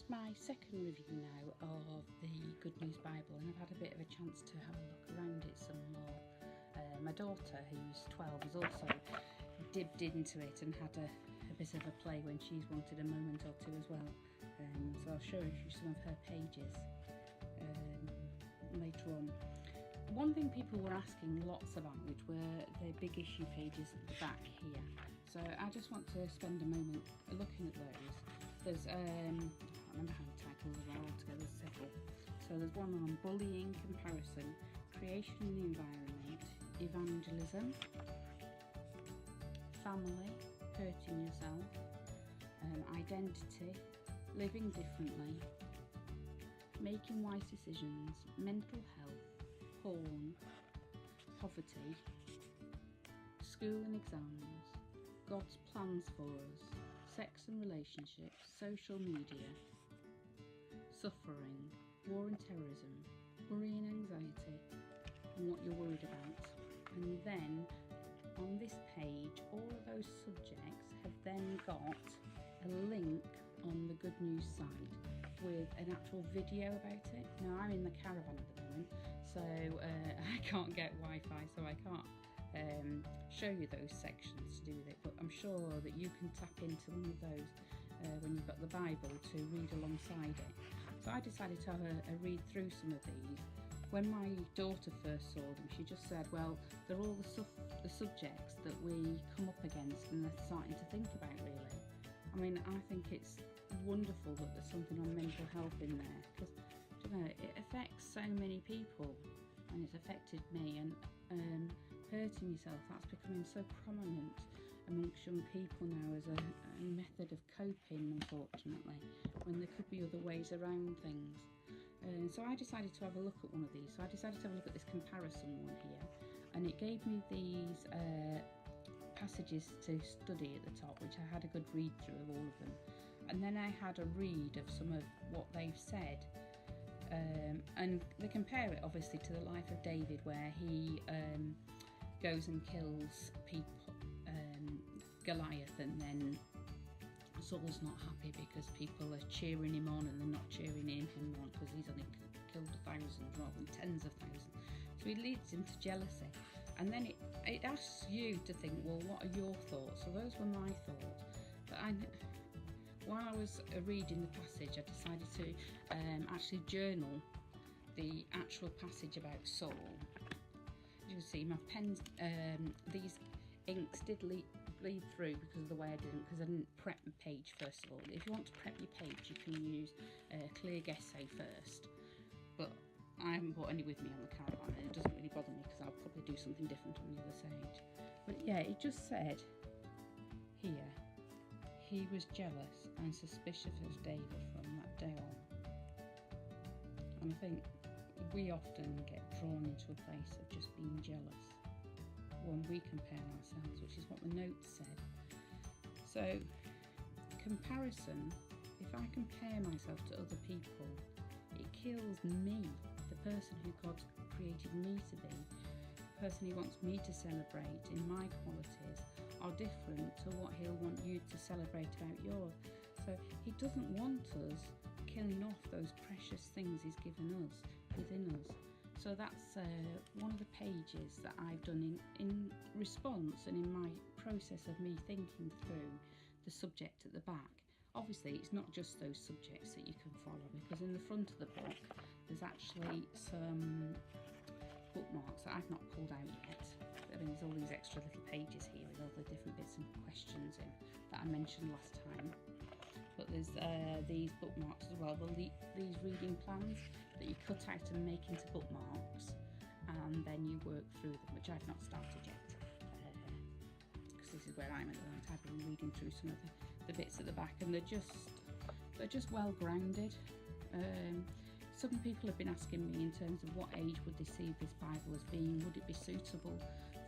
is my second review now of the Good News Bible, and I've had a bit of a chance to have a look around it some more. My daughter, who's 12, has also dipped into it and had a bit of a play when she's wanted a moment or two as well. So I'll show you some of her pages later on. One thing people were asking lots about were the big issue pages at the back here. So I just want to spend a moment looking at those. There's, I can't remember how the titles are altogether, there's several. So there's one on bullying, comparison, creation and the environment, evangelism, family, hurting yourself, identity, living differently, making wise decisions, mental health, porn, poverty, school and exams, God's plans for us, sex and relationships, social media, suffering, war and terrorism, worry and anxiety, and what you're worried about. And then on this page, all of those subjects have then got a link on the Good News site with an actual video about it. Now I'm in the caravan at the moment, so I can't get Wi-Fi, so I can't show you those sections to do with it, but I'm sure that you can tap into one of those when you've got the Bible to read alongside it. So I decided to have a read through some of these. When my daughter first saw them, she just said, well, they're all the subjects that we come up against and they're starting to think about, really. I mean, I think it's wonderful that there's something on mental health in there, because it affects so many people, and it's affected me. And hurting yourself, that's becoming so prominent amongst young people now as a method of coping, unfortunately, when there could be other ways around things. So I decided to have a look at one of these. So I decided to have a look at this comparison one here, and it gave me these passages to study at the top, which I had a good read through of all of them, and then I had a read of some of what they've said, and they compare it obviously to the life of David, where he goes and kills people, Goliath, and then Saul's not happy because people are cheering him on and they're not cheering him on because he's only killed 1,000 rather than tens of thousands. So he leads him to jealousy, and then it asks you to think, well, what are your thoughts? So those were my thoughts. But while I was reading the passage, I decided to actually journal the actual passage about Saul. You can see my pens, these inks did bleed through because of the way I didn't prep the page first of all. If you want to prep your page, you can use Clear Gesso first, but I haven't brought any with me on the caravan, and it doesn't really bother me because I'll probably do something different on the other side. But yeah, it just said here, he was jealous and suspicious of David from that day on. And I think we often get drawn into a place of just being jealous when we compare ourselves, which is what the notes said. So comparison, if I compare myself to other people, it kills me, the person who God created me to be. The person he wants me to celebrate in my qualities are different to what he'll want you to celebrate about yours. So he doesn't want us killing off those precious things he's given us within us. So that's one of the pages that I've done in response and in my process of me thinking through the subject at the back. Obviously it's not just those subjects that you can follow, because in the front of the book there's actually some bookmarks that I've not pulled out yet. I mean, there's all these extra little pages here with all the different bits and questions in that I mentioned last time. But there's these bookmarks as well, these reading plans that you cut out and make into bookmarks, and then you work through them, which I've not started yet, because this is where I'm at the moment. I've been reading through some of the bits at the back, and they're just well grounded. Some people have been asking me in terms of what age would they see this Bible as being. Would it be suitable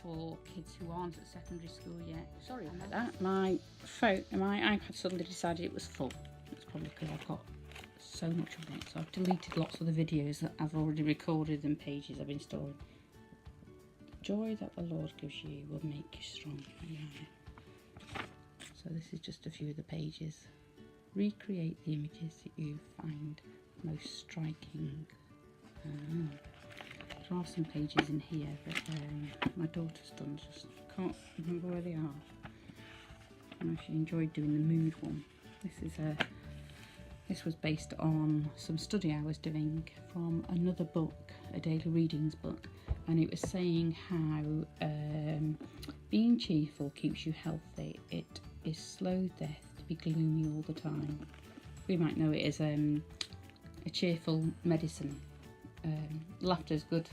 for kids who aren't at secondary school yet? Sorry about that. My iPad suddenly decided it was full. It's probably because I've got so much of it. So I've deleted lots of the videos that I've already recorded and pages I've been storing. Joy that the Lord gives you will make you strong. So this is just a few of the pages Recreate the images that you find most striking. There are some pages in here that my daughter's done, just can't remember where they are. I know she enjoyed doing the mood one. This was based on some study I was doing from another book, a daily readings book, and it was saying how being cheerful keeps you healthy. It is slow death to be gloomy all the time. We might know it as a cheerful medicine. Laughter is good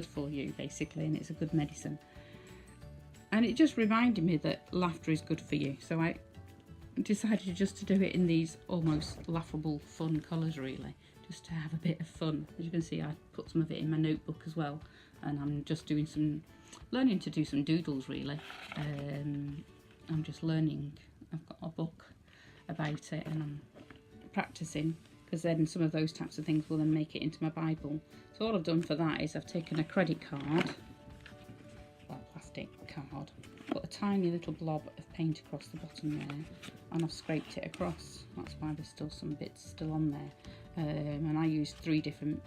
for you, basically, and it's a good medicine. And it just reminded me that laughter is good for you, so I decided just to do it in these almost laughable fun colours, really, just to have a bit of fun. As you can see, I put some of it in my notebook as well, and I'm just learning to do some doodles, really. I'm just learning. I've got a book about it and I'm practicing, because then some of those types of things will then make it into my Bible. So all I've done for that is I've taken a credit card, well, plastic card, put a tiny little blob of paint across the bottom there, and I've scraped it across. That's why there's still some bits still on there. And I used 3 different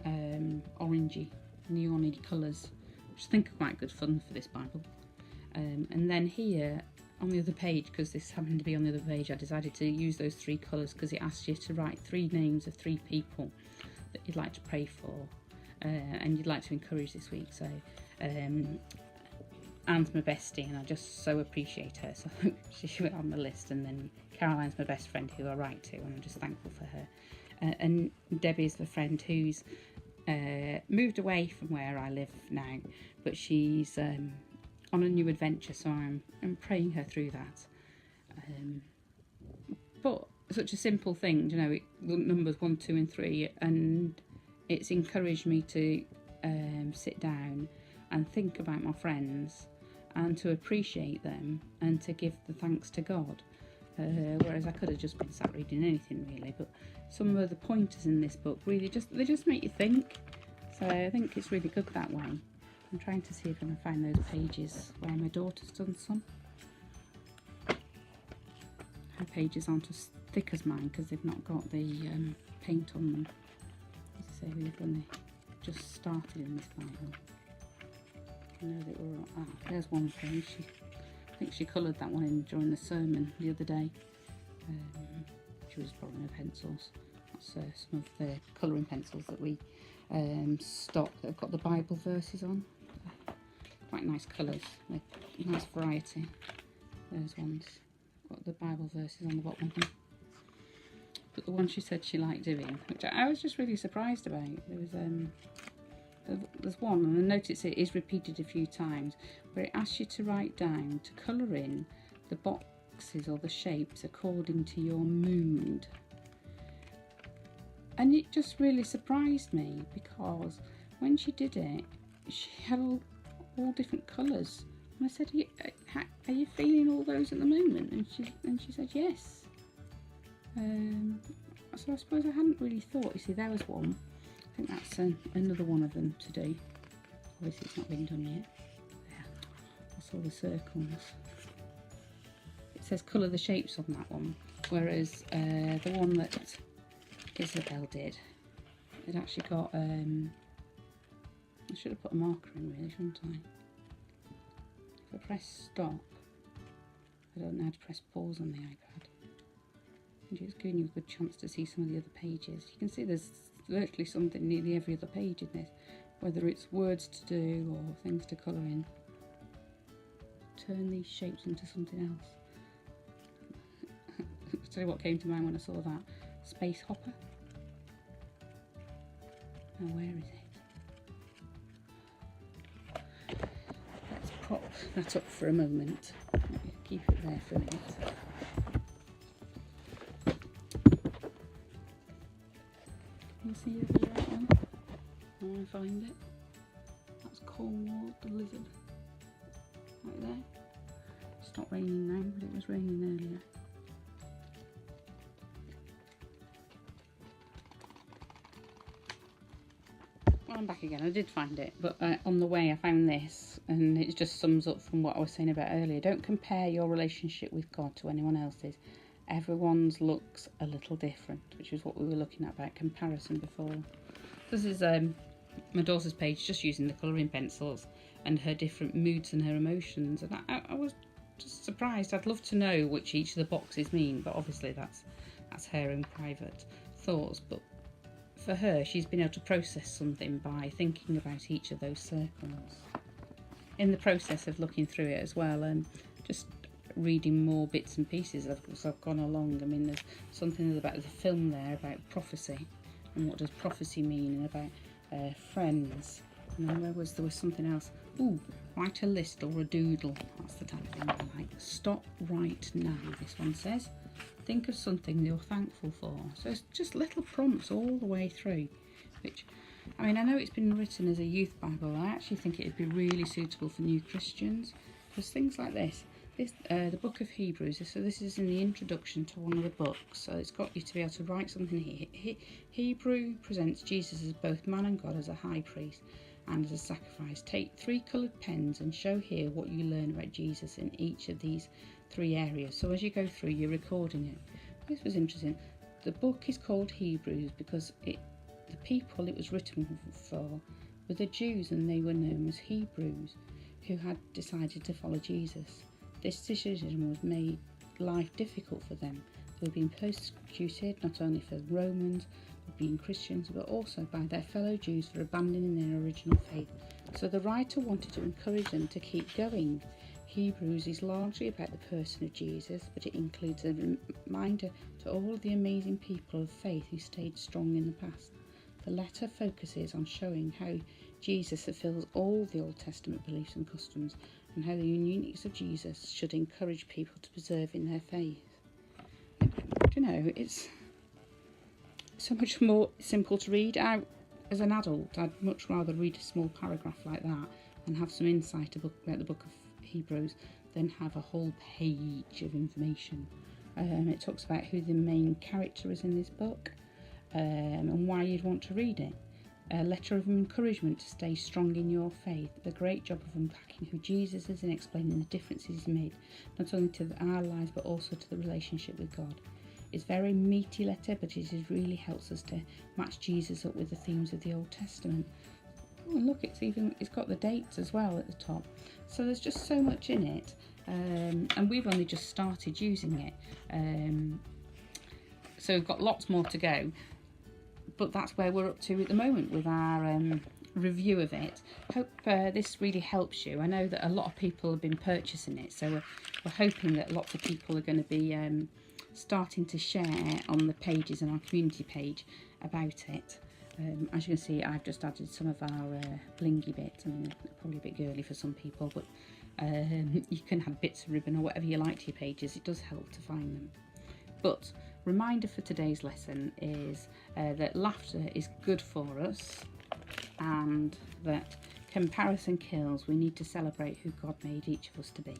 orangey, neon-y colours, which I think are quite good fun for this Bible. And then here on the other page, because this happened to be on the other page, I decided to use those 3 colours because it asks you to write 3 names of 3 people that you'd like to pray for and you'd like to encourage this week. So Anne's my bestie and I just so appreciate her, so she went on the list. And then Caroline's my best friend who I write to, and I'm just thankful for her. And Debbie's the friend who's moved away from where I live now, but she's on a new adventure, so I'm praying her through that. But such a simple thing, you know, numbers 1, 2 and 3, and it's encouraged me to sit down and think about my friends and to appreciate them and to give the thanks to God. Whereas I could have just been sat reading anything, really, but some of the pointers in this book really just make you think. So I think it's really good that way. I'm trying to see if I can find those pages where my daughter's done some. Her pages aren't as thick as mine because they've not got the paint on them. As I say, we've only just started in this Bible. I know that we're there's one page. I think she coloured that one in during the sermon the other day. She was borrowing her pencils. That's some of the colouring pencils that we stock that have got the Bible verses on. Quite nice colours, like nice variety. Those ones got the Bible verses on the bottom of them. But the one she said she liked doing, which I was just really surprised about, there's one, and I noticed it is repeated a few times, where it asks you to write down, to colour in the boxes or the shapes according to your mood. And it just really surprised me, because when she did it, she had all different colours. And I said, are you feeling all those at the moment? And she said, yes. So I suppose I hadn't really thought. You see, there was one. I think that's another one of them to do. Obviously it's not been done yet. There, that's all the circles. It says colour the shapes on that one, whereas the one that Isabel did, it actually got, I should have put a marker in really, shouldn't I? If I press stop, I don't know how to press pause on the iPad. And it's giving you a good chance to see some of the other pages. You can see there's virtually something nearly every other page in this, whether it's words to do or things to colour in. Turn these shapes into something else. I'll tell you what came to mind when I saw that. Space hopper. Now where is it? Let's prop that up for a moment. Keep it there for a minute. You see the right one? I want to find it. That's Cornwall the lizard. Right there. It's not raining now, but it was raining earlier. Well, I'm back again. I did find it, but on the way I found this, and it just sums up from what I was saying about earlier. Don't compare your relationship with God to anyone else's. everyone's looks a little different, which is what we were looking at about comparison before. This is my daughter's page, just using the colouring pencils and her different moods and her emotions, and I was just surprised. I'd love to know which each of the boxes mean, but obviously that's her own private thoughts. But for her, she's been able to process something by thinking about each of those circles. In the process of looking through it as well, and just reading more bits and pieces as I've gone along. I mean, there's something about the film there about prophecy, and what does prophecy mean, and about friends. And then there was something else. Ooh, write a list or a doodle. That's the type of thing I like. Stop right now, this one says. Think of something you're thankful for. So it's just little prompts all the way through, which, I mean, I know it's been written as a youth Bible. I actually think it would be really suitable for new Christians, because things like this, the book of Hebrews, so this is in the introduction to one of the books, so it's got you to be able to write something here. Hebrew presents Jesus as both man and God, as a high priest and as a sacrifice. Take 3 coloured pens and show here what you learn about Jesus in each of these 3 areas. So as you go through, you're recording it. This was interesting. The book is called Hebrews because the people it was written for were the Jews, and they were known as Hebrews, who had decided to follow Jesus. This decision was made life difficult for them. They were being persecuted not only for Romans being Christians, but also by their fellow Jews for abandoning their original faith. So the writer wanted to encourage them to keep going. Hebrews is largely about the person of Jesus, but it includes a reminder to all of the amazing people of faith who stayed strong in the past. The letter focuses on showing how Jesus fulfills all the Old Testament beliefs and customs, and how the uniqueness of Jesus should encourage people to preserve in their faith. You know, it's so much more simple to read. As an adult, I'd much rather read a small paragraph like that and have some insight about the book of Hebrews than have a whole page of information. It talks about who the main character is in this book, and why you'd want to read it. A letter of encouragement to stay strong in your faith. A great job of unpacking who Jesus is and explaining the differences he's made, not only to our lives but also to the relationship with God. It's a very meaty letter, but it really helps us to match Jesus up with the themes of the Old Testament. Oh, and look, it's got the dates as well at the top. So there's just so much in it, and we've only just started using it. So we've got lots more to go. But that's where we're up to at the moment with our review of it. Hope this really helps you. I know that a lot of people have been purchasing it, so we're hoping that lots of people are going to be starting to share on the pages and our community page about it. As you can see, I've just added some of our blingy bits. I mean, probably a bit girly for some people, but you can add bits of ribbon or whatever you like to your pages. It does help to find them. But reminder for today's lesson is that laughter is good for us, and that comparison kills. We need to celebrate who God made each of us to be.